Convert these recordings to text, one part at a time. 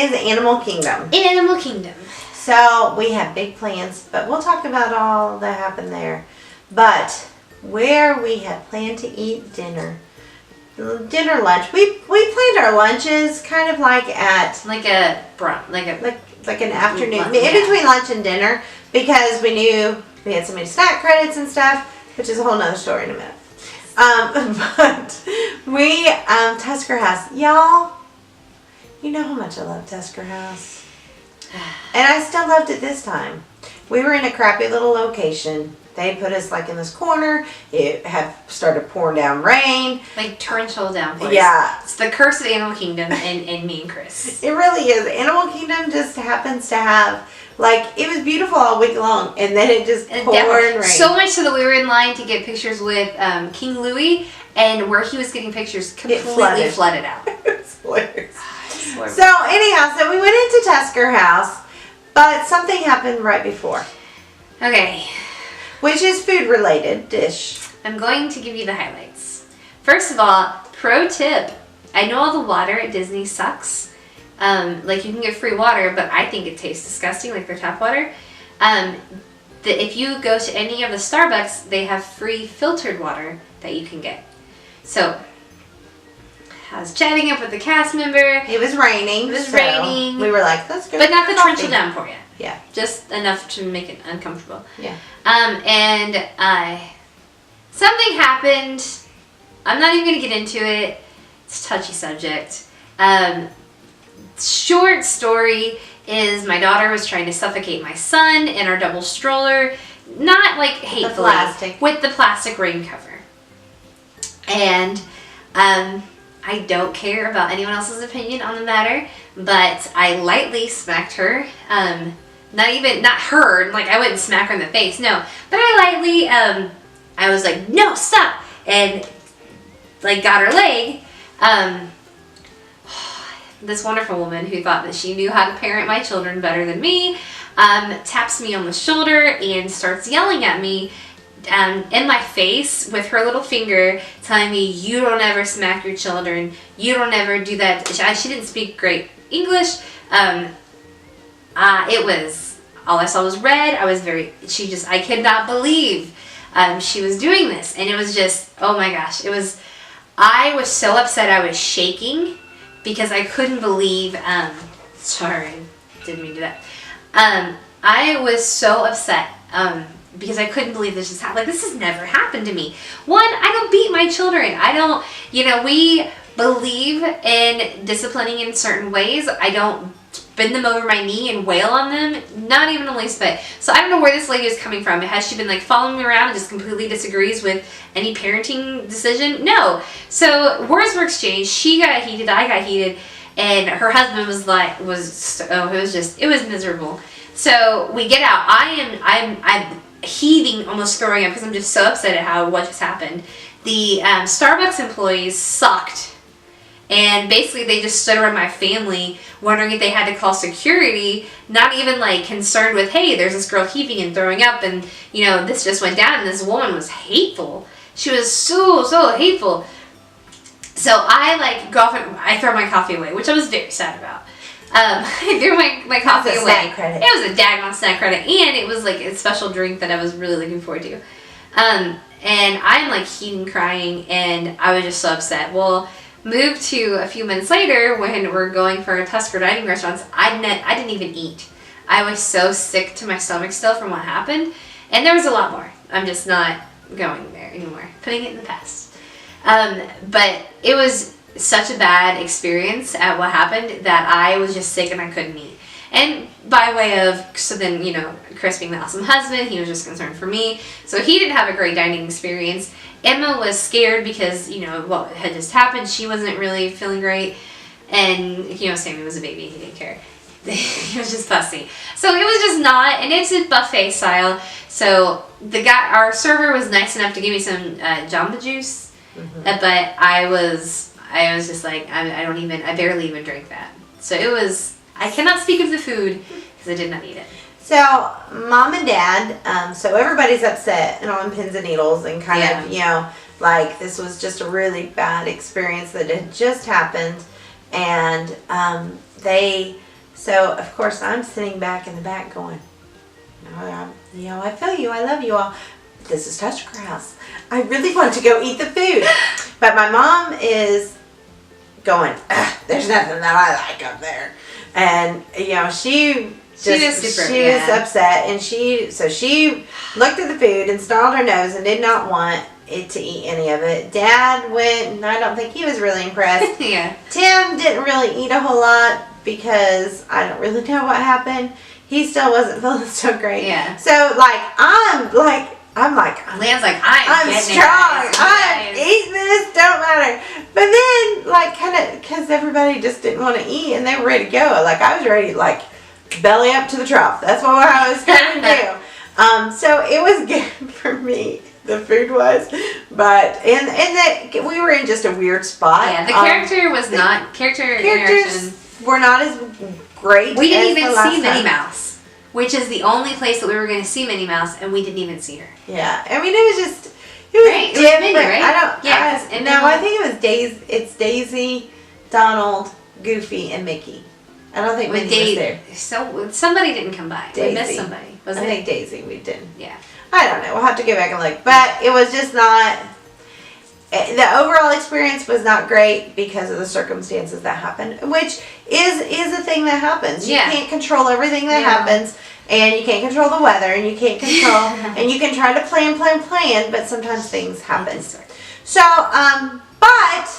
is Animal Kingdom. In Animal Kingdom. So we have big plans, but we'll talk about all that happened there. But where we have planned to eat dinner lunch. We planned our lunches kind of like at like an afternoon, lunch, in between lunch and dinner, because we knew we had so many snack credits and stuff, which is a whole nother story in a minute. But we Tusker House, y'all. You know how much I love Tusker House, and I still loved it this time. We were in a crappy little location. They put us like in this corner. It had started pouring down rain. Like torrential downpours. Yeah. It's the curse of Animal Kingdom and me and Chris. It really is. Animal Kingdom just happens to have, like, it was beautiful all week long, and then it just poured rain. So much so that we were in line to get pictures with King Louis, and where he was getting pictures completely flooded out. It's hilarious. So anyhow, so we went into Tusker House, but something happened right before. Okay. Which is food related dish. I'm going to give you the highlights. First of all, pro tip. I know all the water at Disney sucks. Like you can get free water, but I think it tastes disgusting, like their tap water. If you go to any of the Starbucks, they have free filtered water that you can get. So I was chatting up with the cast member. It was raining. Raining. We were like, let's go. But not the torrential downpour yet. Yeah. Just enough to make it uncomfortable. Yeah. And something happened. I'm not even going to get into it. It's a touchy subject. Short story is my daughter was trying to suffocate my son in our double stroller. Not like hatefully. With the plastic rain cover. And I don't care about anyone else's opinion on the matter, but I lightly smacked her. Not her, like I wouldn't smack her in the face, no. But I lightly, I was like, no, stop! And like got her leg. This wonderful woman who thought that she knew how to parent my children better than me, taps me on the shoulder and starts yelling at me in my face with her little finger, telling me, you don't ever smack your children, you don't ever do that. She didn't speak great English. It was, all I saw was red. I could not believe she was doing this. And it was just, oh my gosh, I was so upset I was shaking because I couldn't believe, sorry, didn't mean to do that. I was so upset because I couldn't believe this just happened. Like, this has never happened to me. One, I don't beat my children. I don't, we believe in disciplining in certain ways. I don't bend them over my knee and wail on them. Not even the least bit. So I don't know where this lady is coming from. Has she been like following me around and just completely disagrees with any parenting decision? No. So words were exchanged. She got heated. I got heated. And her husband was like, it was miserable. So we get out. I'm heaving, almost throwing up because I'm just so upset at what just happened. The Starbucks employees sucked. And basically they just stood around my family wondering if they had to call security, not even like concerned with, hey, there's this girl heaving and throwing up and, this just went down and this woman was hateful. She was so, so hateful. So I go off and I throw my coffee away, which I was very sad about. I threw my coffee away. Snack credit. It was a daggone snack credit, and it was like a special drink that I was really looking forward to. And I'm like heaving, crying, and I was just so upset. Well, moved to a few months later when we're going for Tusker dining restaurants. I didn't even eat. I was so sick to my stomach still from what happened, and there was a lot more. I'm just not going there anymore. Putting it in the past. But it was such a bad experience at what happened that I was just sick and I couldn't eat. And by way of, so then, Chris being the awesome husband, he was just concerned for me. So he didn't have a great dining experience. Emma was scared because, what had just happened. She wasn't really feeling great. And, Sammy was a baby. He didn't care. He was just fussy. So it was just not, and it's a buffet style. So our server was nice enough to give me some Jamba Juice. Mm-hmm. But I was just like, I barely even drank that. So I cannot speak of the food because I did not eat it. So mom and dad, so everybody's upset and on pins and needles and kind of, like this was just a really bad experience that had just happened. And they So, of course, I'm sitting back in the back going, no, I feel you. I love you all. This is Tusker House. I really want to go eat the food. But my mom is going, there's nothing that I like up there. And, she was upset. And she looked at the food and snarled her nose and did not want it to eat any of it. Dad went, and I don't think he was really impressed. Yeah. Tim didn't really eat a whole lot because I don't really know what happened. He still wasn't feeling so great. Yeah. So I'm like, Leanne's like, I'm strong. I'm eating this. Don't matter. But then, kind of, because everybody just didn't want to eat and they were ready to go. Like I was ready, belly up to the trough. That's what I was going to do. So it was good for me. The food was, but and we were in just a weird spot. Yeah, the character was not characters were not as great. We didn't even see Minnie time. Mouse, which is the only place that we were going to see Minnie Mouse, and we didn't even see her. Yeah, I mean it was right? different. It was Minnie, right? I think it was Daisy. It's Daisy, Donald, Goofy, and Mickey. I don't think Minnie was there. So somebody didn't come by. Daisy. We missed somebody. I think Daisy. We didn't. Yeah. I don't know. We'll have to go back and look. But it was just not... The overall experience was not great because of the circumstances that happened, which is a thing that happens. You can't control everything that happens, and you can't control the weather, and you can't control... and you can try to plan, but sometimes things happen. So, but...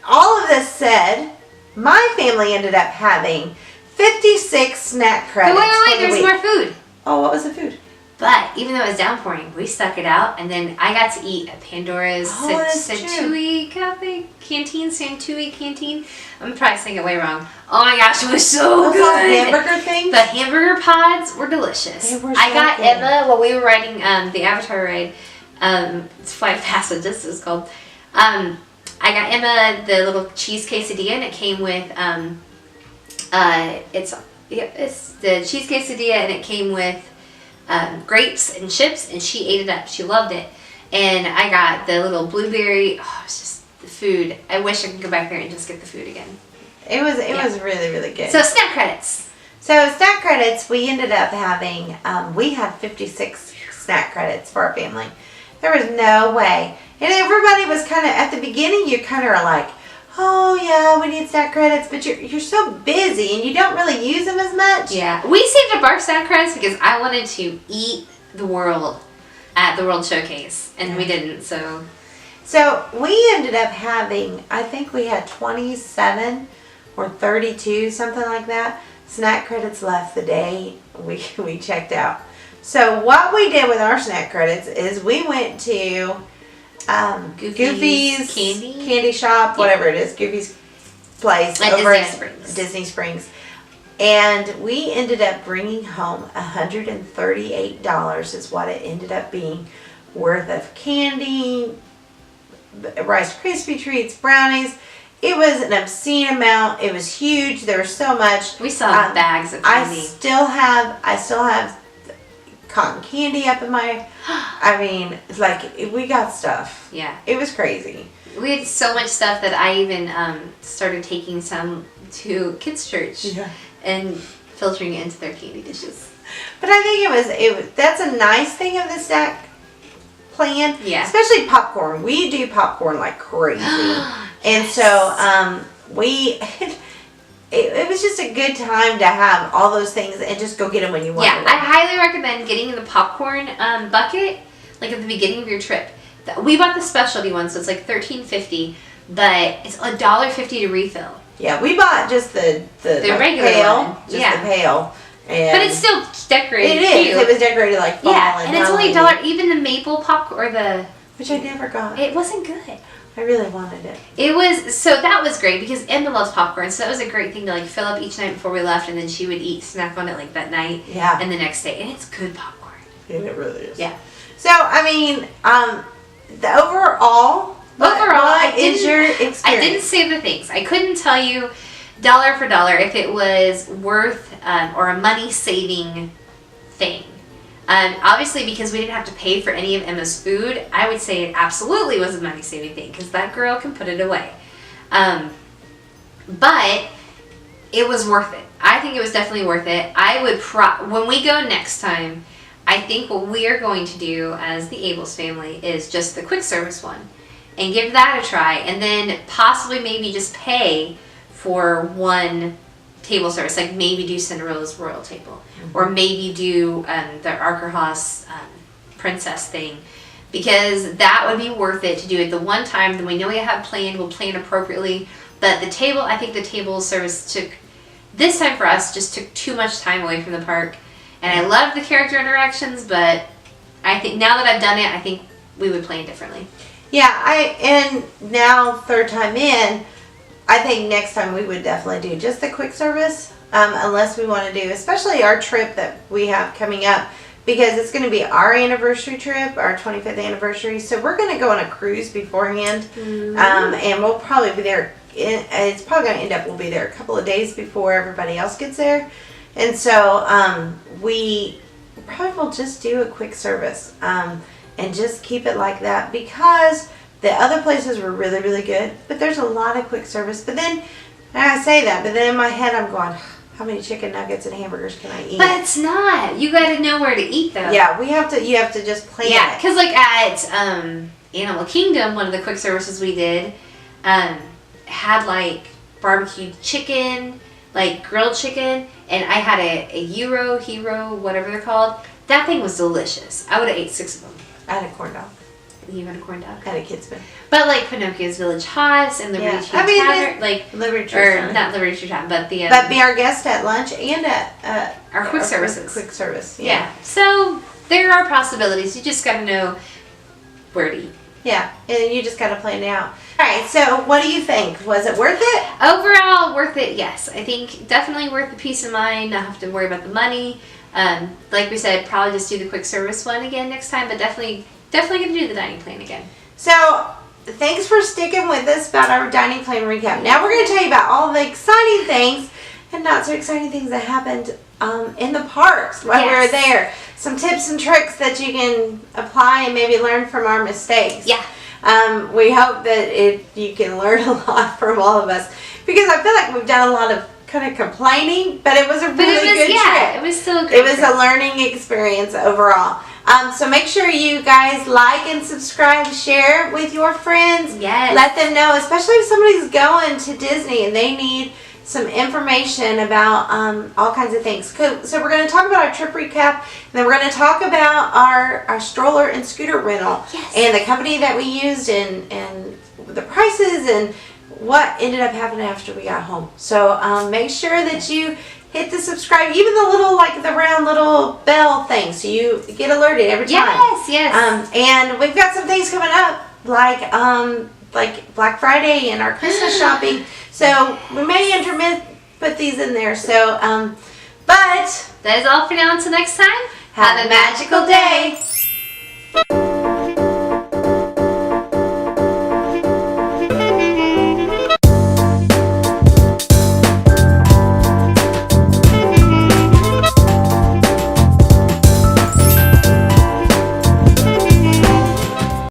all of this said, my family ended up having 56 snack credits. Wait, there's more food. Oh, what was the food? But even though it was downpouring, we stuck it out, and then I got to eat at Pandora's Santui Canteen. I'm probably saying it way wrong. Oh my gosh, it was so good. Hamburger things? The hamburger pods were delicious. They were I got good. Emma while we were riding the Avatar ride. It's Flight of Passage, this is called. I got Emma the little cheese quesadilla, and it came with it's the cheese quesadilla, and it came with grapes and chips, and she ate it up. She loved it. And I got the little blueberry. Oh, it's just the food. I wish I could go back there and just get the food again. It was really, really good. So snack credits. We ended up having, we had 56 snack credits for our family. There was no way. And everybody was kind of, at the beginning, you kind of are like, oh yeah, we need snack credits, but you're so busy and you don't really use them as much. Yeah, we saved up our snack credits because I wanted to eat the world at the World Showcase, and we didn't. So we ended up having, I think we had 27 or 32, something like that, snack credits left the day we checked out. So what we did with our snack credits is we went to Goofy's candy shop, whatever it is, Goofy's place at over Disney Springs. And we ended up bringing home $138 is what it ended up being worth of candy, Rice Krispie treats, brownies. It was an obscene amount. It was huge. There was so much. We saw bags of candy. I still have cotton candy up in my, we got stuff. Yeah. It was crazy. We had so much stuff that I even started taking some to kids' church and filtering it into their candy dishes. But I think it was that's a nice thing of the snack plan. Yeah. Especially popcorn. We do popcorn like crazy. And so it was just a good time to have all those things and just go get them when you want them. I highly recommend getting the popcorn bucket like at the beginning of your trip. We bought the specialty one, so it's like $13.50, but it's $1.50 to refill. Yeah, we bought just the regular pail, one. the pail. But it's still decorated. It is. It was decorated like fall and it's only $1. Even the maple popcorn or which I never got. It wasn't good. I really wanted it. So that was great because Emma loves popcorn, so that was a great thing to like fill up each night before we left, and then she would snack on it like that night and the next day, and it's good popcorn. And it really is. Yeah. So I mean, the overall, what is your experience? I didn't say the things. I couldn't tell you dollar for dollar if it was worth or a money saving thing. Obviously, because we didn't have to pay for any of Emma's food, I would say it absolutely was a money-saving thing because that girl can put it away. But it was worth it. I think it was definitely worth it. I would when we go next time, I think what we are going to do as the Abels family is just the quick service one and give that a try, and then possibly maybe just pay for one table service, like maybe do Cinderella's royal table, or maybe do the Arkerhaus princess thing, because that would be worth it to do it the one time. Then we know we have planned, we'll plan appropriately. But the table, I think the table service this time for us, just took too much time away from the park. And I love the character interactions, but I think now that I've done it, I think we would plan differently. Yeah, and now third time in, I think next time we would definitely do just the quick service, unless we want to do, especially our trip that we have coming up, because it's going to be our anniversary trip, our 25th anniversary. So we're going to go on a cruise beforehand, and we'll probably be there. It's probably going to end up we'll be there a couple of days before everybody else gets there, and so we probably will just do a quick service and just keep it like that, because the other places were really, really good, but there's a lot of quick service. But then I say that, but then in my head I'm going, how many chicken nuggets and hamburgers can I eat? But it's not. You got to know where to eat though. Yeah, you have to just plan it. Because like at Animal Kingdom, one of the quick services we did had like barbecued chicken, like grilled chicken, and I had a hero, whatever they're called. That thing was delicious. I would have ate 6 of them. I had a corn dog. You had a corn dog? I had a kid's bin. But like Pinocchio's Village Haas and Liberty Tree Tavern, like Liberty Tree or not Liberty Tree Tavern, but the but be our guest at lunch and at our quick services. Quick service. Yeah. So there are possibilities. You just got to know where to eat. Yeah, and you just got to plan it out. All right, so what do you think? Was it worth it? Overall, worth it, yes. I think definitely worth the peace of mind, not have to worry about the money. Like we said, probably just do the quick service one again next time, but definitely going to do the dining plan again. So, thanks for sticking with us about our dining plan recap. Now we're going to tell you about all the exciting things and not so exciting things that happened in the parks while we were there. Some tips and tricks that you can apply and maybe learn from our mistakes. Yeah. We hope that you can learn a lot from all of us, because I feel like we've done a lot of kind of complaining, but it was a really good trip. It was still a great It was a learning experience overall. So make sure you guys like and subscribe, share with your friends. Yes. Let them know, especially if somebody's going to Disney and they need some information about all kinds of things. So we're going to talk about our trip recap, and then we're going to talk about our stroller and scooter rental, and the company that we used, and the prices, and what ended up happening after we got home. So make sure that you hit the subscribe, even the little, like the round little bell thing, so you get alerted every time. Yes. And we've got some things coming up, like Black Friday and our Christmas shopping. So we may put these in there. So, but that is all for now. Until next time, have a magical day.